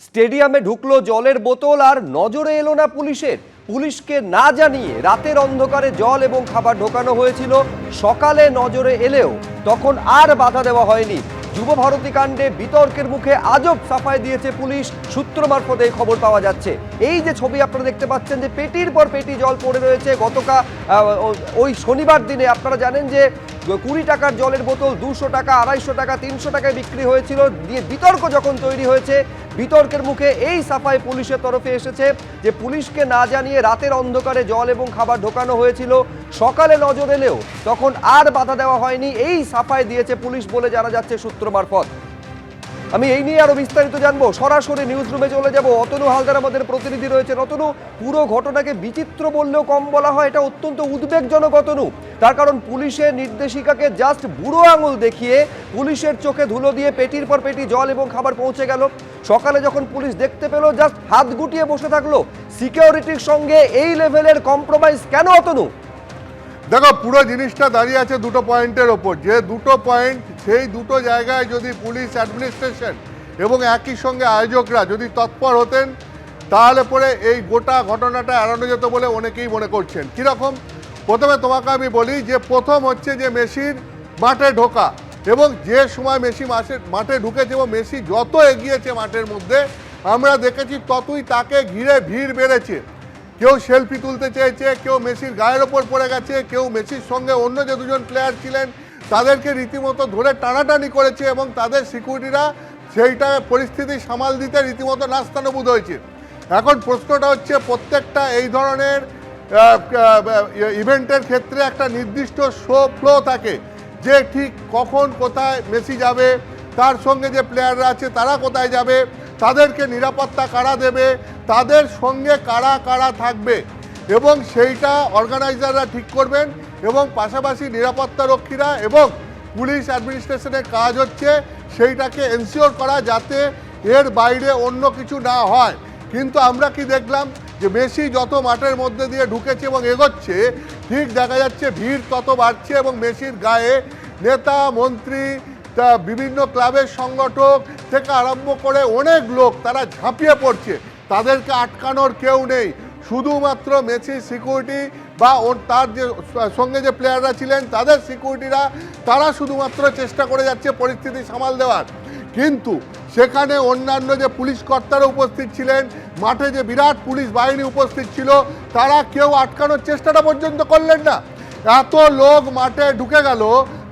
স্টেডিয়ামে ঢুকলো জলের বোতল আর নজরে এলো না পুলিশের। পুলিশকে না জানিয়ে রাতের অন্ধকারে জল এবং খাবার ঢোকানো হয়েছিল। সকালে নজরে এলেও তখন আর বাধা দেওয়া হয়নি। যুব ভারতী কাণ্ডে বিতর্কের মুখে আজব সাফাই দিয়েছে পুলিশ, সূত্র মারফত এই খবর পাওয়া যাচ্ছে। এই যে ছবি আপনারা দেখতে পাচ্ছেন যে পেটির পর পেটি জল পড়ে রয়েছে। গতকাল ওই শনিবার দিনে আপনারা জানেন যে 20 টাকার জলের বোতল 200 টাকা, 250 টাকা, 300 টাকায় বিক্রি হয়েছিল। দিয়ে বিতর্ক যখন তৈরি হয়েছে, বিতর্কের মুখে এই সাফাই পুলিশের তরফে এসেছে যে পুলিশকে না জানিয়ে রাতের অন্ধকারে জল এবং খাবার ঢোকানো হয়েছিল। সকালে নজর এলেও তখন আর বাধা দেওয়া হয়নি, এই সাফাই দিয়েছে পুলিশ বলে জানা যাচ্ছে সূত্র মারফত। আমি এই নিয়ে আরো বিস্তারিত জানবো, সরাসরি নিউজ রুমে চলে যাব। অতনু হালদার আমাদের প্রতিনিধি রয়েছে। অতনু, পুরো ঘটনাকে বিচিত্র বললেও কম বলা হয়, এটা অত্যন্ত উদ্বেগজনক অতনু। তার কারণ পুলিশের নির্দেশিকাকে জাস্ট বুড়ো আঙুল দেখিয়ে পুলিশের চোখে ধুলো দিয়ে পেটির পর পেটি জল এবং খাবার পৌঁছে গেল। সকালে যখন পুলিশ দেখতে পেল, জাস্ট হাত গুটিয়ে বসে থাকলো। সিকিউরিটির সঙ্গে এই লেভেলের কম্প্রোমাইজ কেন অতনু? দেখো, পুরো জিনিসটা দাঁড়িয়ে আছে দুটো পয়েন্টের ওপর। যে দুটো পয়েন্ট, সেই দুটো জায়গায় যদি পুলিশ অ্যাডমিনিস্ট্রেশন এবং একই সঙ্গে আয়োজকরা যদি তৎপর হতেন, তাহলে পরে এই গোটা ঘটনাটা এড়ানো যেত বলে অনেকেই মনে করছেন। কীরকম? প্রথমে তোমাকে আমি বলি যে প্রথম হচ্ছে যে মেসির মাঠে ঢোকা, এবং যে সময় মেসি মাঠে ঢুকেছে এবং মেসি যত এগিয়েছে মাঠের মধ্যে, আমরা দেখেছি ততই তাকে ঘিরে ভিড় বেড়েছে। কেউ সেলফি তুলতে চেয়েছে, কেউ মেসির গায়ের ওপর পড়ে গেছে, কেউ মেসির সঙ্গে অন্য যে দুজন প্লেয়ার ছিলেন তাদেরকে রীতিমতো ধরে টানাটানি করেছে, এবং তাদের সিকিউরিটিরা সেইটা পরিস্থিতি সামাল দিতে রীতিমতো নাস্তানুবুদ হয়েছে। এখন প্রশ্নটা হচ্ছে, প্রত্যেকটা এই ধরনের ইভেন্টের ক্ষেত্রে একটা নির্দিষ্ট ফ্লো থাকে, যে ঠিক কখন কোথায় মেসি যাবে, তার সঙ্গে যে প্লেয়াররা আছে তারা কোথায় যাবে, তাদেরকে নিরাপত্তা কারা দেবে, তাদের সঙ্গে কারা কারা থাকবে, এবং সেইটা অর্গানাইজাররা ঠিক করবেন। এবং পাশাপাশি নিরাপত্তা রক্ষীরা এবং পুলিশ অ্যাডমিনিস্ট্রেশনের কাজ হচ্ছে সেইটাকে এনশিওর করা, যাতে এর বাইরে অন্য কিছু না হয়। কিন্তু আমরা কি দেখলাম যে মেসি যত মাঠের মধ্যে দিয়ে ঢুকেছে এবং এগোচ্ছে, ঠিক দেখা যাচ্ছে ভিড় তত বাড়ছে, এবং মেসির গায়ে নেতা, মন্ত্রী, বিভিন্ন ক্লাবের সংগঠক থেকে আরম্ভ করে অনেক লোক তারা ঝাঁপিয়ে পড়ছে। তাদেরকে আটকানোর কেউ নেই, শুধুমাত্র মেসির সিকিউরিটি বা তার যে সঙ্গে যে প্লেয়াররা ছিলেন তাদের সিকিউরিটিরা, তারা শুধুমাত্র চেষ্টা করে যাচ্ছে পরিস্থিতি সামাল দেওয়ার। কিন্তু সেখানে অন্যান্য যে পুলিশ কর্তারা উপস্থিত ছিলেন, মাঠে যে বিরাট পুলিশ বাহিনী উপস্থিত ছিল, তারা কেউ আটকানোর চেষ্টাটা পর্যন্ত করলেন না। এত লোক মাঠে ঢুকে গেল,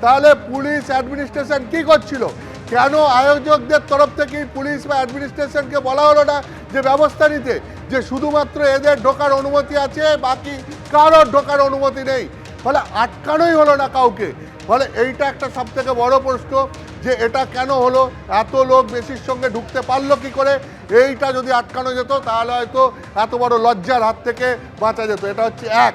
তাহলে পুলিশ অ্যাডমিনিস্ট্রেশন কি করছিল? কেন আয়োজকদের তরফ থেকে পুলিশ বা অ্যাডমিনিস্ট্রেশনকে বলা হলো না যে ব্যবস্থা নিতে, যে শুধুমাত্র এদের ঢোকার অনুমতি আছে, বাকি কারোর ঢোকার অনুমতি নেই? ফলে আটকানোই হলো না কাউকে। ফলে এইটা একটা সবথেকে বড় প্রশ্ন, যে এটা কেন হলো, এত লোক মেসির সঙ্গে ঢুকতে পারলো কি করে? এইটা যদি আটকানো যেত তাহলে হয়তো এত বড় লজ্জার হাত থেকে বাঁচা যেত। এটা হচ্ছে এক।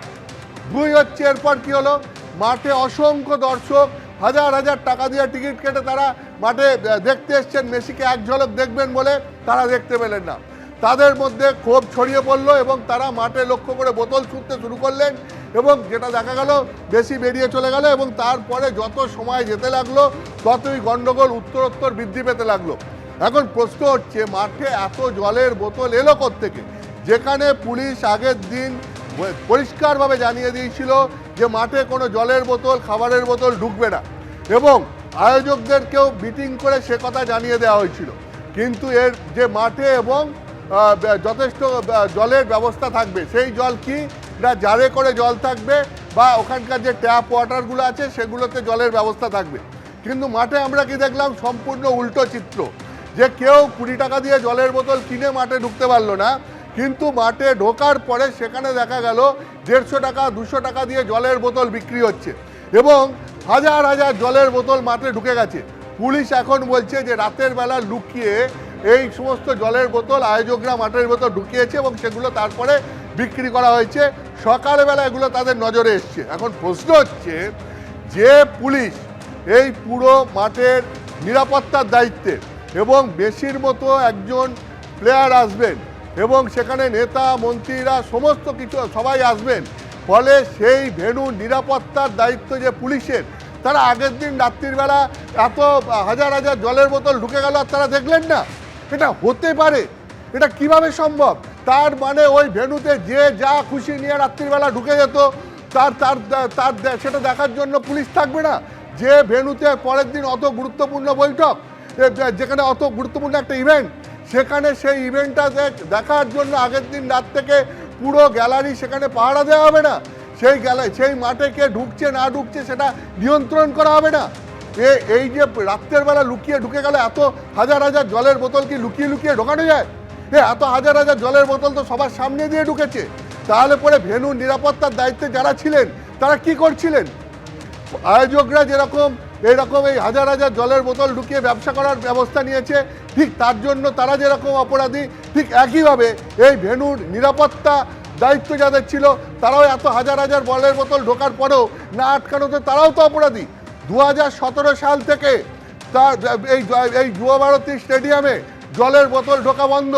দুই হচ্ছে, এরপর কি হলো, মাঠে অসংখ্য দর্শক হাজার হাজার টাকা দিয়ে টিকিট কেটে তারা মাঠে দেখতে এসছেন, মেসিকে এক ঝলক দেখবেন বলে তারা দেখতে পেলেন না। তাদের মধ্যে ক্ষোভ ছড়িয়ে পড়লো, এবং তারা মাঠে লক্ষ্য করে বোতল ছুঁড়তে শুরু করলেন, এবং যেটা দেখা গেল মেসি বেরিয়ে চলে গেল। এবং তারপরে যত সময় যেতে লাগলো, ততই গণ্ডগোল উত্তরোত্তর বৃদ্ধি পেতে লাগলো। এখন প্রশ্ন হচ্ছে, মাঠে এত জলের বোতল এলো কোত্থেকে? যেখানে পুলিশ আগের দিন পরিষ্কারভাবে জানিয়ে দিয়েছিল যে মাঠে কোনো জলের বোতল, খাবারের বোতল ঢুকবে না, এবং আয়োজকদেরকেও মিটিং করে সে কথা জানিয়ে দেওয়া হয়েছিল। কিন্তু এর যে মাঠে এবং যথেষ্ট জলের ব্যবস্থা থাকবে, সেই জল কি না জারে করে জল থাকবে, বা ওখানকার যে ট্যাপ ওয়াটারগুলো আছে সেগুলোতে জলের ব্যবস্থা থাকবে। কিন্তু মাঠে আমরা কি দেখলাম? সম্পূর্ণ উল্টো চিত্র, যে কেউ 20 টাকা দিয়ে জলের বোতল কিনে মাঠে ঢুকতে পারলো না, কিন্তু মাঠে ঢোকার পরে সেখানে দেখা গেল 150 টাকা, 200 টাকা দিয়ে জলের বোতল বিক্রি হচ্ছে, এবং হাজার হাজার জলের বোতল মাঠে ঢুকে গেছে। পুলিশ এখন বলছে যে রাতের বেলা লুকিয়ে এই সমস্ত জলের বোতল আয়োজকরা মাঠের ভেতর ঢুকিয়েছে, এবং সেগুলো তারপরে বিক্রি করা হয়েছে। সকালবেলা এগুলো তাদের নজরে এসছে। এখন প্রশ্ন হচ্ছে, যে পুলিশ এই পুরো মাঠের নিরাপত্তার দায়িত্বে, এবং মেসির মতো একজন প্লেয়ার আসবেন, এবং সেখানে নেতা, মন্ত্রীরা, সমস্ত কিছু সবাই আসবেন, ফলে সেই ভেন্যুর নিরাপত্তার দায়িত্ব যে পুলিশের, তারা আগের দিন রাত্রির বেলা এত হাজার হাজার জলের বোতল ঢুকে গেল আর তারা দেখলেন না? এটা হতে পারে? এটা কিভাবে সম্ভব? তার মানে ওই ভেন্যুতে যে যা খুশি নিয়ে রাত্রিবেলা ঢুকে যেত, তার তার তার সেটা দেখার জন্য পুলিশ থাকবে না? যে ভেন্যুতে পরের দিন অত গুরুত্বপূর্ণ বৈঠক, যেখানে অত গুরুত্বপূর্ণ একটা ইভেন্ট, সেখানে সেই ইভেন্টটা দেখার জন্য আগের দিন রাত থেকে পুরো গ্যালারি সেখানে পাহারা দেওয়া হবে না? সেই মাঠে কে ঢুকছে না ঢুকছে সেটা নিয়ন্ত্রণ করা হবে না? এই যে রাত্রের বেলা লুকিয়ে ঢুকে গেলে এত হাজার হাজার জলের বোতল কি লুকিয়ে লুকিয়ে ঢোকানো যায়? এত হাজার হাজার জলের বোতল তো সবার সামনে দিয়ে ঢুকেছে। তাহলে পরে ভেন্যুর নিরাপত্তার দায়িত্বে যারা ছিলেন তারা কি করছিলেন? আয়োজকরা যেরকম এরকম এই হাজার হাজার জলের বোতল ঢুকিয়ে ব্যবসা করার ব্যবস্থা নিয়েছে, ঠিক তার জন্য তারা যেরকম অপরাধী, ঠিক একইভাবে এই ভেন্যুর নিরাপত্তা দায়িত্ব যাদের ছিল তারাও এত হাজার হাজার জলের বোতল ঢোকার পরেও না আটকানোতে তারাও তো অপরাধী। 2017 সাল থেকে এই যুব ভারতী স্টেডিয়ামে জলের বোতল ঢোকা বন্ধ।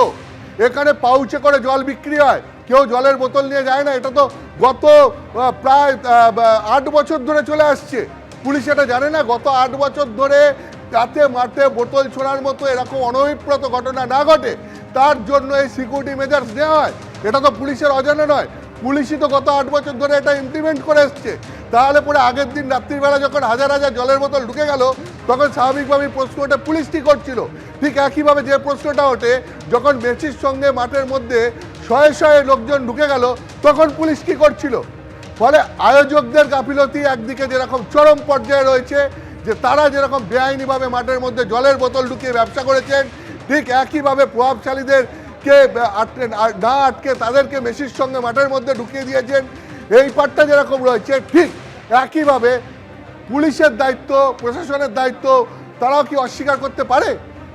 এখানে পাউচে করে জল বিক্রি হয়, কেউ জলের বোতল নিয়ে যায় না। এটা তো গত প্রায় 8 বছর ধরে চলে আসছে। পুলিশ এটা জানে না? গত 8 বছর ধরে যাতে মাঠে বোতল ছোড়ার মতো এরকম অনভিপ্রেত ঘটনা না ঘটে, তার জন্য এই সিকিউরিটি মেজার্স নেওয়া হয়। এটা তো পুলিশের অজানা নয়, পুলিশই তো গত 8 বছর ধরে এটা ইমপ্লিমেন্ট করে এসছে। তাহলে পরে আগের দিন রাত্রিবেলা যখন হাজার হাজার জলের বোতল ঢুকে গেল, তখন স্বাভাবিকভাবেই প্রশ্ন ওঠে পুলিশ কী করছিল? ঠিক একইভাবে যে প্রশ্নটা ওঠে যখন মেসির সঙ্গে মাঠের মধ্যে শয়ে শয়ে লোকজন ঢুকে গেল, তখন পুলিশ কী করছিল? ফলে আয়োজকদের গাফিলতি একদিকে যেরকম চরম পর্যায়ে রয়েছে, যে তারা যেরকম বেআইনিভাবে মাঠের মধ্যে জলের বোতল ঢুকিয়ে ব্যবসা করেছেন, ঠিক একইভাবে প্রভাবশালীদেরকে না আটকে তাদেরকে মেসির সঙ্গে মাঠের মধ্যে ঢুকিয়ে দিয়েছেন। এই পার্টটা যেরকম রয়েছে, ঠিক একইভাবে পুলিশের দায়িত্ব, প্রশাসনের দায়িত্ব তারাও কি অস্বীকার করতে পারে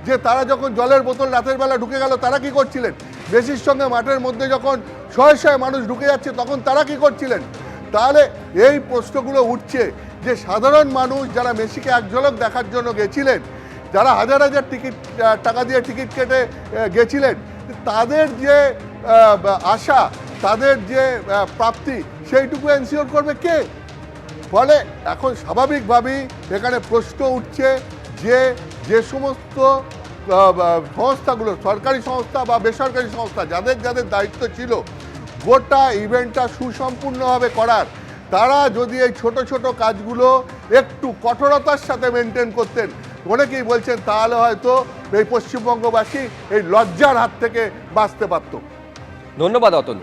যে তারা যখন জলের বোতল রাতের বেলা ঢুকে গেল তারা কি করছিলেন? মেসির সঙ্গে মাঠের মধ্যে যখন শয়ে শয়ে মানুষ ঢুকে যাচ্ছে তখন তারা কি করছিলেন? তাহলে এই প্রশ্নগুলো উঠছে যে সাধারণ মানুষ যারা মেসিকে এক ঝলক দেখার জন্য গেছিলেন, যারা হাজার হাজার টাকা দিয়ে টিকিট কেটে গেছিলেন, তাদের যে আশা, তাদের যে প্রাপ্তি, সেইটুকু এনশিওর করবে কে? ফলে এখন স্বাভাবিকভাবেই এখানে প্রশ্ন উঠছে যে যে সমস্ত সংস্থাগুলো, সরকারি সংস্থা বা বেসরকারি সংস্থা, যাদের যাদের দায়িত্ব ছিল গোটা ইভেন্টটা সুসম্পূর্ণভাবে করার, তারা যদি এই ছোট ছোট কাজগুলো একটু কঠোরতার সাথে মেনটেন করতেন, অনেকেই বলছেন তাহলে হয়তো এই পশ্চিমবঙ্গবাসী এই লজ্জার হাত থেকে বাঁচতে পারত। ধন্যবাদ অতল।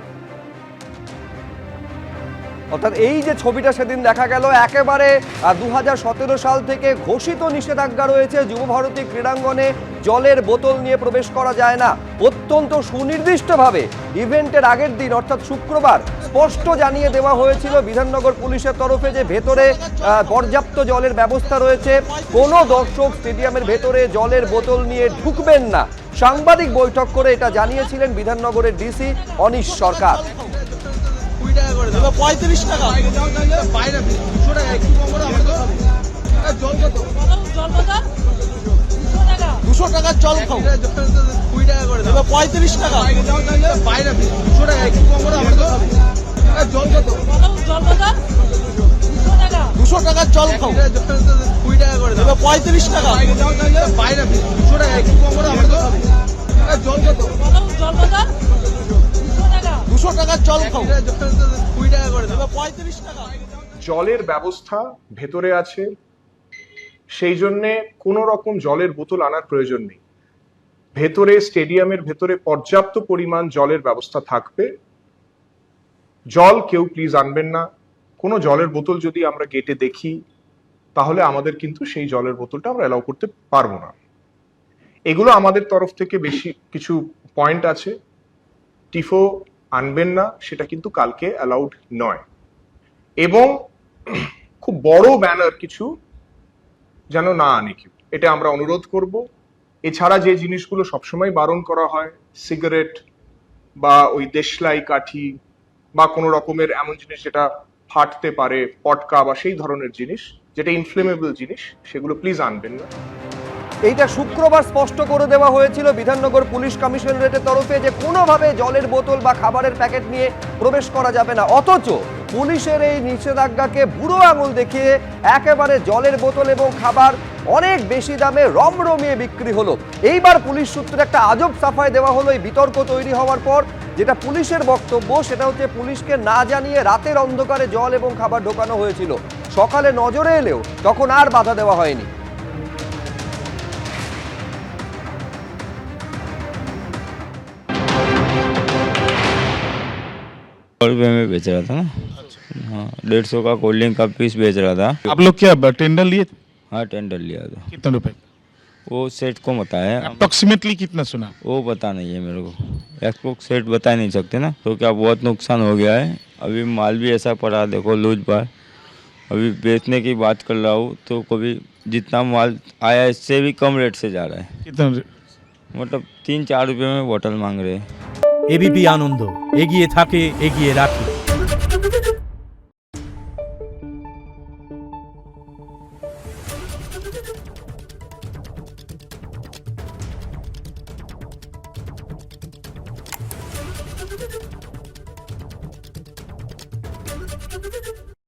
অর্থাৎ এই যে ছবিটা সেদিন দেখা গেল, একেবারে 2017 সাল থেকে ঘোষিত নিষেধাজ্ঞা রয়েছে, যুবভারতী ক্রীড়াঙ্গনে জলের বোতল নিয়ে প্রবেশ করা যায় না। অত্যন্ত সুনির্দিষ্টভাবে ইভেন্টের আগের দিন অর্থাৎ শুক্রবার স্পষ্ট জানিয়ে দেওয়া হয়েছিল বিধাননগর পুলিশের তরফে যে ভেতরে পর্যাপ্ত জলের ব্যবস্থা রয়েছে, কোনো দর্শক স্টেডিয়ামের ভেতরে জলের বোতল নিয়ে ঢুকবেন না। সাংবাদিক বৈঠক করে এটা জানিয়েছিলেন বিধাননগরের ডিসি অনিশ সরকার। 35 টাকা বাইরে 200 টাকা একটু কম করে আমাদের জল কত? জল কত? 200 টাকা জল খাও 20 টাকা করে দাও। 35 টাকা বাইরে 200 টাকা একটু কম করে আমাদের জল কত? জল কত? 200 টাকা জল খাও 20 টাকা করে দাও। 35 টাকা বাইরে 200 টাকা একটু কম করে আমাদের জল কত? জল কত? 200 টাকা জল খাও 20 টাকা করে দেবে 35 টাকা। জলের ব্যবস্থা ভেতরে আছে, সেই জন্যে কোনো রকম জলের বোতল আনার প্রয়োজন নেই। ভেতরে স্টেডিয়ামের ভেতরে পর্যাপ্ত পরিমাণ জলের ব্যবস্থা থাকবে। জল কেউ প্লিজ আনবেন না। কোনো জলের বোতল যদি আমরা গেটে দেখি তাহলে আমাদের কিন্তু সেই জলের বোতলটা আমরা অ্যালাউ করতে পারবো না। এগুলো আমাদের তরফ থেকে বেশি কিছু পয়েন্ট আছে। টিফো আনবেন না, সেটা কিন্তু কালকে অ্যালাউড নয়। এবং খুব বড় ব্যানার কিছু যেন না আনে কেউ, এটা আমরা অনুরোধ করব। এছাড়া যে জিনিসগুলো সবসময় বারণ করা হয়, সিগারেট বা ওই দেশলাই কাঠি বা কোনো রকমের এমন জিনিস যেটা ফাটতে পারে, পটকা বা সেই ধরনের জিনিস যেটা ইনফ্লেমেবল জিনিস, সেগুলো প্লিজ আনবেন না। এইটা শুক্রবার স্পষ্ট করে দেওয়া হয়েছিল বিধাননগর পুলিশ কমিশনারেটের তরফে যে কোনোভাবে জলের বোতল বা খাবারের প্যাকেট নিয়ে প্রবেশ করা যাবে না। অথচ পুলিশের এই নিষেধাজ্ঞাকে বুড়ো আঙুল দেখিয়ে একেবারে জলের বোতল এবং খাবার অনেক বেশি দামে রমরমিয়ে বিক্রি হলো। এইবার পুলিশ সূত্রে একটা আজব সাফাই দেওয়া হলো এই বিতর্ক তৈরি হওয়ার পর। যেটা পুলিশের বক্তব্য সেটা হচ্ছে পুলিশকে না জানিয়ে রাতের অন্ধকারে জল এবং খাবার ঢোকানো হয়েছিল। সকালে নজরে এলেও তখন আর বাধা দেওয়া হয়নি। ₹100 में बेच रहा था ना। हाँ, 150 का कोल्ड ड्रिंक का पीस बेच रहा था। आप लोग क्या टेंडर लिए थे? हाँ, टेंडर लिया था। कितने रुपए? वो सेठ को बताया, अप्रोक्सीमेटली कितना सुना? वो पता नहीं है मेरे को। एक्सपोर्ट सेठ बता नहीं सकते ना, तो क्या बहुत नुकसान हो गया है। अभी माल भी ऐसा पड़ा, देखो लूज बार। अभी बेचने की बात कर रहा हूँ तो कभी जितना माल आया इससे भी कम रेट से जा रहा है। कितना? मतलब 3-4 रुपये में बोतल मांग रहे हैं। এবিপি আনন্দ এগিয়ে থাকে এগিয়ে রাখে।